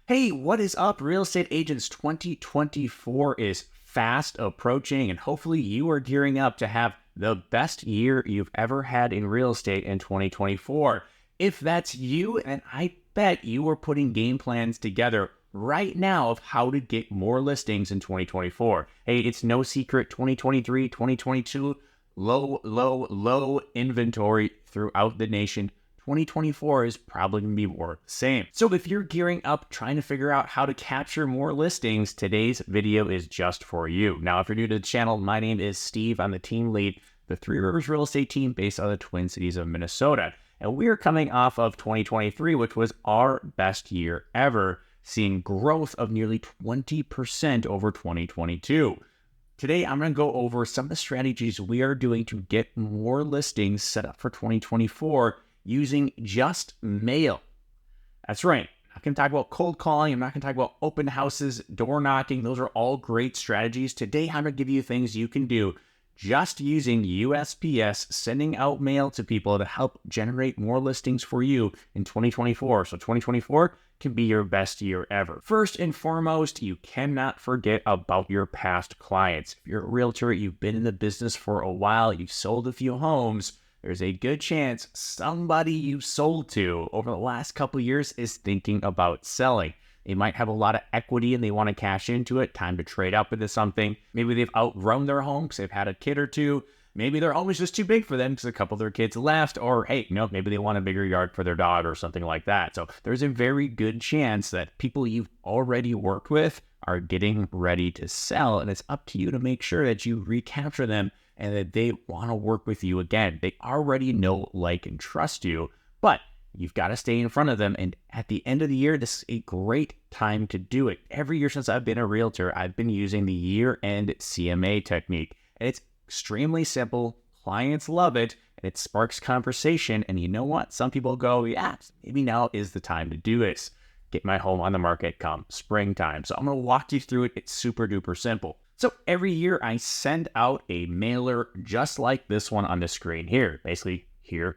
Hey, what is up, real estate agents? 2024 is fast approaching, and hopefully you are gearing up to have the best year you've ever had in real estate in 2024. If that's you, and I bet you are putting game plans together right now of how to get more listings in 2024. Hey, it's no secret 2023, 2022, low inventory throughout the nation. 2024 is probably going to be more the same. So if you're gearing up, trying to figure out how to capture more listings, today's video is just for you. Now, if you're new to the channel, my name is Steve. I'm the team lead, the Three Rivers Real Estate team based out of the Twin Cities of Minnesota. And we're coming off of 2023, which was our best year ever, seeing growth of nearly 20% over 2022. Today, I'm going to go over some of the strategies we are doing to get more listings set up for 2024 using just mail. That's right. I'm not going to talk about cold calling. I'm not going to talk about open houses, door knocking. Those are all great strategies. Today, I'm going to give you things you can do just using USPS, sending out mail to people to help generate more listings for you in 2024. So 2024 can be your best year ever. First and foremost, you cannot forget about your past clients. If you're a realtor, you've been in the business for a while, you've sold a few homes, there's a good chance somebody you sold to over the last couple of years is thinking about selling. They might have a lot of equity and they want to cash into it, time to trade up into something. Maybe they've outgrown their home because they've had a kid or two. Maybe their home is just too big for them because a couple of their kids left, or hey, maybe they want a bigger yard for their dog or something like that. So there's a very good chance that people you've already worked with are getting ready to sell, and it's up to you to make sure that you recapture them and that they want to work with you again. They already know, like, and trust you, but you've got to stay in front of them. And at the end of the year, this is a great time to do it. Every year since I've been a realtor, I've been using the year-end CMA technique. And it's extremely simple. Clients love it, and it sparks conversation. And you know what? Some people go, yeah, maybe now is the time to do this. Get my home on the market come springtime. So I'm going to walk you through it. It's super duper simple. So every year I send out a mailer just like this one on the screen here. Basically, here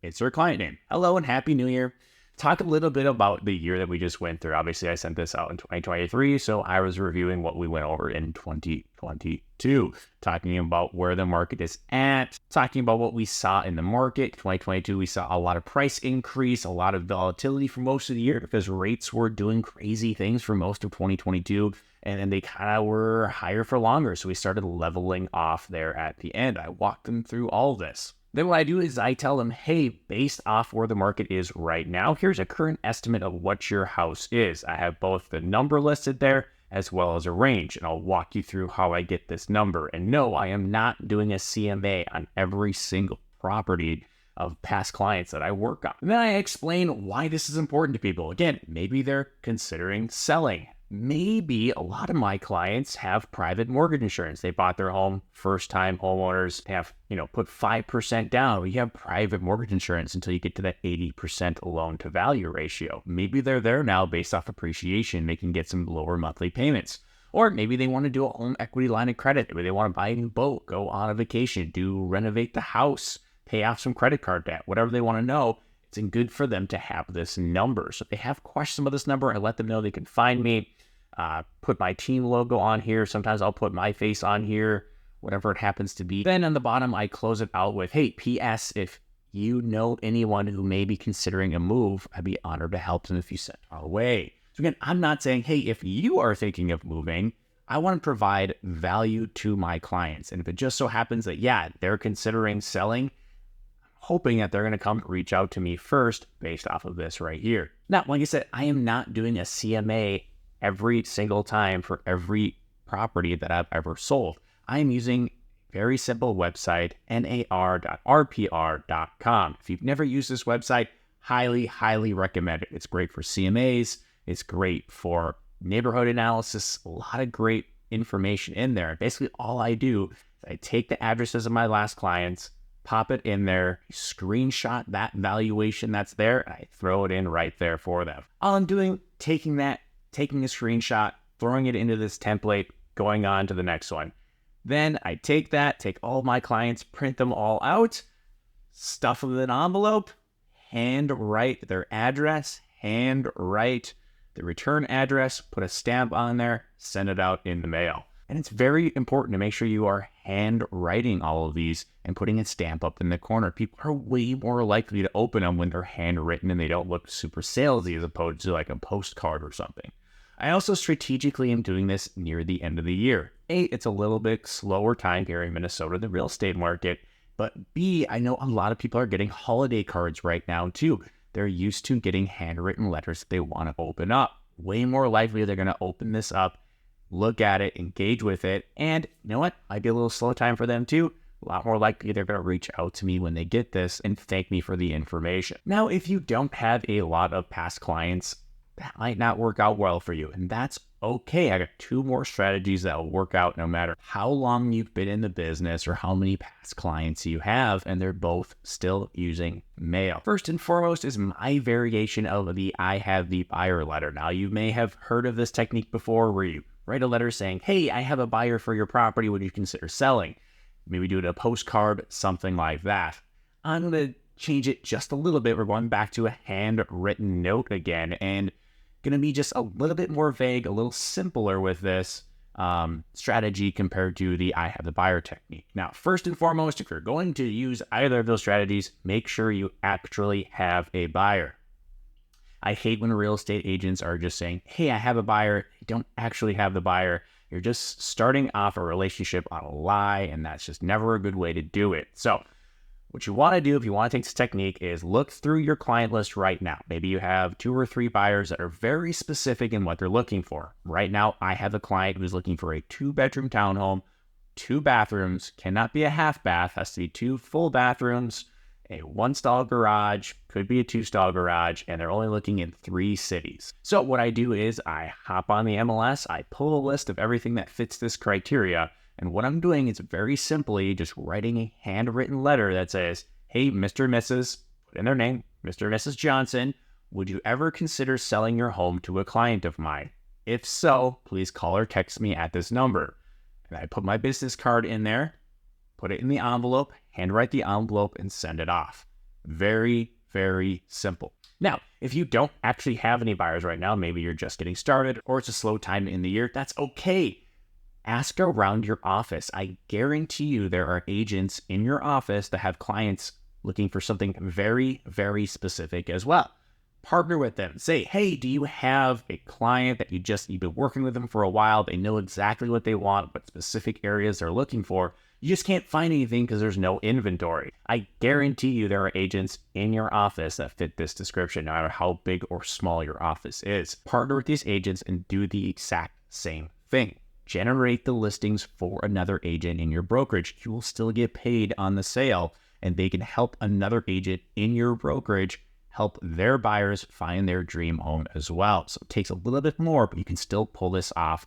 it's their client name. Hello and Happy New Year. Talk a little bit about the year that we just went through. Obviously, I sent this out in 2023, so I was reviewing what we went over in 2022, talking about where the market is at, talking about what we saw in the market. 2022, we saw a lot of price increase, a lot of volatility for most of the year because rates were doing crazy things for most of 2022, and then they kind of were higher for longer, so we started leveling off there at the end. I walked them through all this. Then what I do is I tell them, hey, based off where the market is right now, here's a current estimate of what your house is. I have both the number listed there as well as a range, and I'll walk you through how I get this number. And no, I am not doing a CMA on every single property of past clients that I work on. And then I explain why this is important to people. Again, maybe they're considering selling. Maybe a lot of my clients have private mortgage insurance. They bought their home, first-time homeowners have, put 5% down. You have private mortgage insurance until you get to that 80% loan-to-value ratio. Maybe they're there now based off appreciation. They can get some lower monthly payments. Or maybe they want to do a home equity line of credit. Maybe they want to buy a new boat, go on a vacation, renovate the house, pay off some credit card debt, whatever they want to know. It's good for them to have this number. So if they have questions about this number, I let them know they can find me. Put my team logo on here. Sometimes I'll put my face on here, whatever it happens to be. Then on the bottom, I close it out with, hey, P.S. if you know anyone who may be considering a move, I'd be honored to help them if you send our way. So again, I'm not saying, hey, if you are thinking of moving, I want to provide value to my clients. And if it just so happens that, yeah, they're considering selling, hoping that they're going to come reach out to me first based off of this right here. Now, like I said, I am not doing a CMA every single time for every property that I've ever sold. I am using a very simple website, nar.rpr.com. If you've never used this website, highly recommend it. It's great for CMAs. It's great for neighborhood analysis. A lot of great information in there. Basically, all I do is I take the addresses of my last clients, pop it in there, screenshot that valuation that's there, and I throw it in right there for them. All I'm doing, taking a screenshot, throwing it into this template, going on to the next one. Then I take all of my clients, print them all out, stuff them in an envelope, handwrite their address, handwrite the return address, put a stamp on there, send it out in the mail. And it's very important to make sure you are handwriting all of these and putting a stamp up in the corner. People are way more likely to open them when they're handwritten and they don't look super salesy as opposed to like a postcard or something. I also strategically am doing this near the end of the year. A, it's a little bit slower time here in Minnesota, the real estate market. But B, I know a lot of people are getting holiday cards right now too. They're used to getting handwritten letters that they want to open up. Way more likely they're going to open this up, look at it, engage with it, and you know what? Might be a little slow time for them too. A lot more likely they're going to reach out to me when they get this and thank me for the information. Now, if you don't have a lot of past clients, that might not work out well for you, and that's okay. I got 2 more strategies that will work out no matter how long you've been in the business or how many past clients you have, and they're both still using mail. First and foremost is my variation of the I have the buyer letter. Now, you may have heard of this technique before where you write a letter saying, hey, I have a buyer for your property. Would you consider selling? Maybe do it a postcard, something like that. I'm going to change it just a little bit. We're going back to a handwritten note again, and going to be just a little bit more vague, a little simpler with this strategy compared to the I have the buyer technique. Now, first and foremost, if you're going to use either of those strategies, make sure you actually have a buyer. I hate when real estate agents are just saying, hey, I have a buyer. You don't actually have the buyer. You're just starting off a relationship on a lie, and that's just never a good way to do it. So what you want to do if you want to take this technique is look through your client list right now. Maybe you have 2 or 3 buyers that are very specific in what they're looking for. Right now, I have a client who's looking for a 2-bedroom townhome, 2 bathrooms, cannot be a half bath, has to be 2 full bathrooms, a 1-stall garage, could be a 2-stall garage, and they're only looking in 3 cities. So what I do is I hop on the MLS, I pull a list of everything that fits this criteria, and what I'm doing is very simply just writing a handwritten letter that says, hey, Mr. and Mrs., put in their name, Mr. and Mrs. Johnson, would you ever consider selling your home to a client of mine? If so, please call or text me at this number. And I put my business card in there, put it in the envelope, handwrite the envelope, and send it off. Very, very simple. Now, if you don't actually have any buyers right now, maybe you're just getting started or it's a slow time in the year, that's okay. Ask around your office. I guarantee you there are agents in your office that have clients looking for something very, very specific as well. Partner with them. Say, hey, do you have a client that you've been working with them for a while? They know exactly what they want, what specific areas they're looking for. You just can't find anything because there's no inventory. I guarantee you there are agents in your office that fit this description, no matter how big or small your office is. Partner with these agents and do the exact same thing. Generate the listings for another agent in your brokerage. You will still get paid on the sale, and they can help another agent in your brokerage help their buyers find their dream home as well. So it takes a little bit more, but you can still pull this off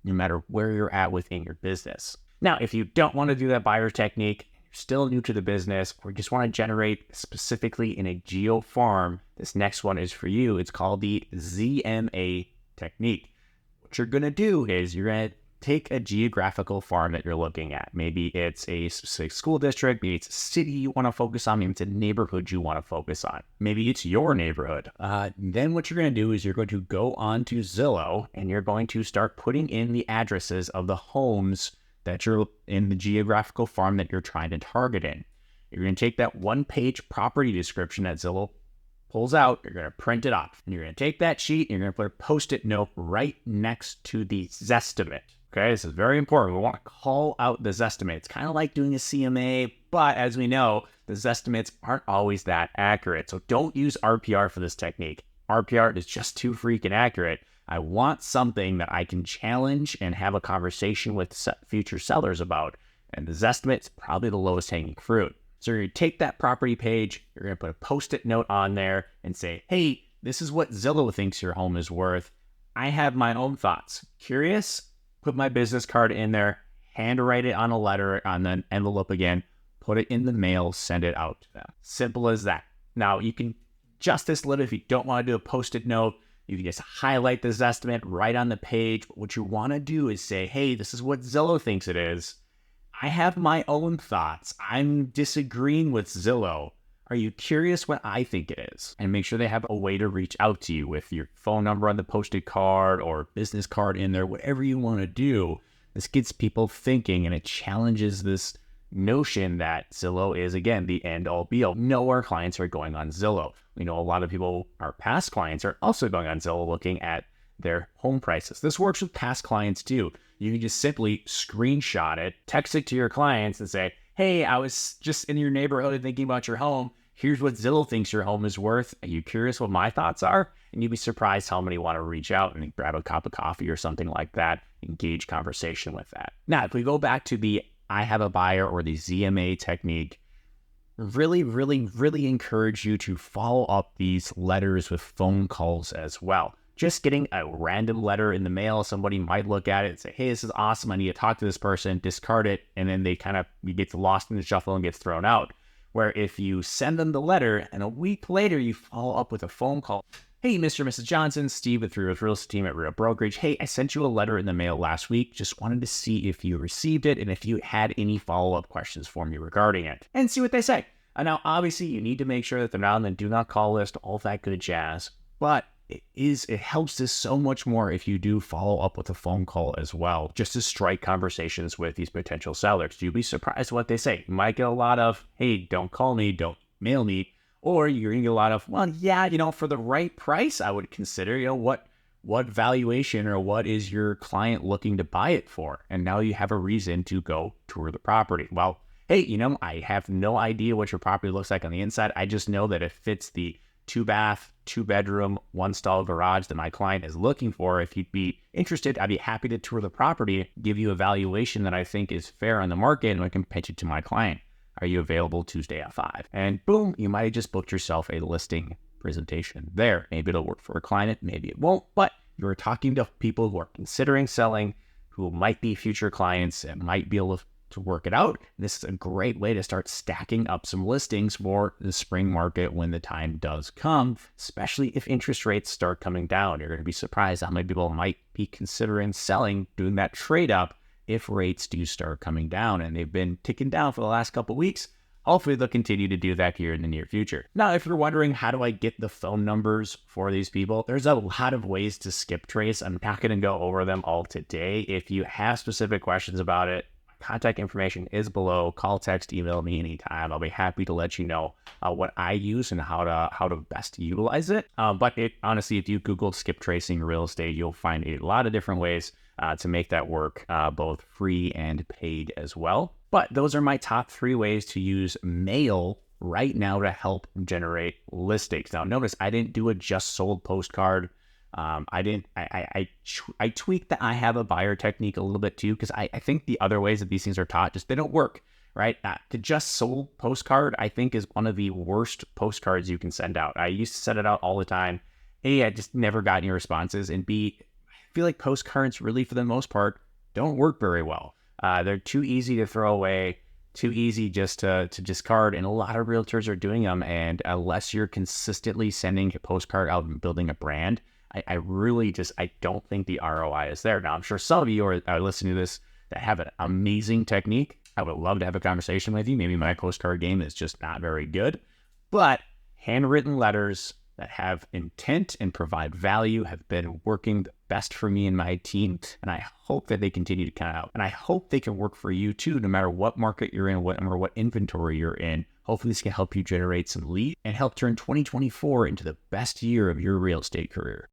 no matter where you're at within your business. Now, if you don't want to do that buyer technique, you're still new to the business, or you just want to generate specifically in a geo farm, this next one is for you. It's called the ZMA technique. What you're going to do is you're going to take a geographical farm that you're looking at. Maybe it's a specific school district, maybe it's a city you want to focus on, maybe it's a neighborhood you want to focus on. Maybe it's your neighborhood. Then what you're going to do is you're going to go on to Zillow and you're going to start putting in the addresses of the homes that you're in the geographical farm that you're trying to target in. You're going to take that 1-page property description that Zillow pulls out, you're going to print it off. And you're going to take that sheet and you're going to put a Post-it note right next to the Zestimate. Okay, this is very important. We want to call out the Zestimate. It's kind of like doing a CMA, but as we know, the Zestimates aren't always that accurate. So don't use RPR for this technique. RPR is just too freaking accurate. I want something that I can challenge and have a conversation with future sellers about. And the Zestimate is probably the lowest hanging fruit. So you're going to take that property page, you're going to put a Post-it note on there and say, hey, this is what Zillow thinks your home is worth. I have my own thoughts. Curious? Put my business card in there, handwrite it on a letter, on an envelope again, put it in the mail, send it out to them. Simple as that. Now, you can adjust this a little if you don't want to do a Post-it note. You can just highlight this estimate right on the page. But what you want to do is say, hey, this is what Zillow thinks it is. I have my own thoughts. I'm disagreeing with Zillow. Are you curious what I think it is? And make sure they have a way to reach out to you with your phone number on the posted card or business card in there, whatever you want to do. This gets people thinking, and it challenges this notion that Zillow is, again, the end all be all. No, our clients are going on Zillow. We know a lot of people, our past clients, are also going on Zillow looking at their home prices. This works with past clients too. You can just simply screenshot it, text it to your clients and say, hey, I was just in your neighborhood thinking about your home. Here's what Zillow thinks your home is worth. Are you curious what my thoughts are? And you'd be surprised how many want to reach out and grab a cup of coffee or something like that, engage conversation with that. Now, if we go back to the I have a buyer or the ZMA technique, really encourage you to follow up these letters with phone calls as well. Just getting a random letter in the mail, somebody might look at it and say, hey, this is awesome, I need to talk to this person, discard it, and then you get lost in the shuffle and gets thrown out. Where if you send them the letter and a week later you follow up with a phone call, hey, Mr. and Mrs. Johnson, Steve with Real Estate Team at Real Brokerage. Hey, I sent you a letter in the mail last week. Just wanted to see if you received it and if you had any follow-up questions for me regarding it, and see what they say. Now, obviously, you need to make sure that they're not on the do not call list, all that good jazz, but it helps this so much more if you do follow up with a phone call as well, just to strike conversations with these potential sellers. You'd be surprised what they say. You might get a lot of, hey, don't call me, don't mail me, or you're gonna get a lot of, well, yeah, for the right price, I would consider, what valuation or what is your client looking to buy it for? And now you have a reason to go tour the property. Well, hey, I have no idea what your property looks like on the inside. I just know that it fits the 2-bath, 2-bedroom, 1-stall garage that my client is looking for. If you'd be interested, I'd be happy to tour the property, give you a valuation that I think is fair on the market, and I can pitch it to my client. Are you available Tuesday at 5? And boom, you might have just booked yourself a listing presentation there. Maybe it'll work for a client, maybe it won't, but you're talking to people who are considering selling, who might be future clients and might be able to work it out. This is a great way to start stacking up some listings for the spring market when the time does come, especially if interest rates start coming down. You're going to be surprised how many people might be considering selling, doing that trade up if rates do start coming down, and they've been ticking down for the last couple of weeks. Hopefully they'll continue to do that here in the near future. Now, if you're wondering, how do I get the phone numbers for these people? There's a lot of ways to skip trace. I'm not going to go over them all today. If you have specific questions about it, contact information is below. Call, text, email me anytime. I'll be happy to let you know what I use and how to best utilize it. But honestly, if you Google skip tracing real estate, you'll find a lot of different ways to make that work, both free and paid as well. But those are my top 3 ways to use mail right now to help generate listings. Now, notice I didn't do a just sold postcard. I tweaked the I have a buyer technique a little bit too, because I think the other ways that these things are taught, they don't work, right? The just sold postcard, I think, is one of the worst postcards you can send out. I used to send it out all the time. A, I just never got any responses. And B, I feel like postcards really, for the most part, don't work very well. They're too easy to throw away, too easy just to discard, and a lot of realtors are doing them. And unless you're consistently sending a postcard out and building a brand, I really I don't think the ROI is there. Now, I'm sure some of you are listening to this that have an amazing technique. I would love to have a conversation with you. Maybe my postcard game is just not very good, but handwritten letters that have intent and provide value have been working the best for me and my team. And I hope that they continue to come out. And I hope they can work for you too, no matter what market you're in, or what inventory you're in. Hopefully this can help you generate some leads and help turn 2024 into the best year of your real estate career.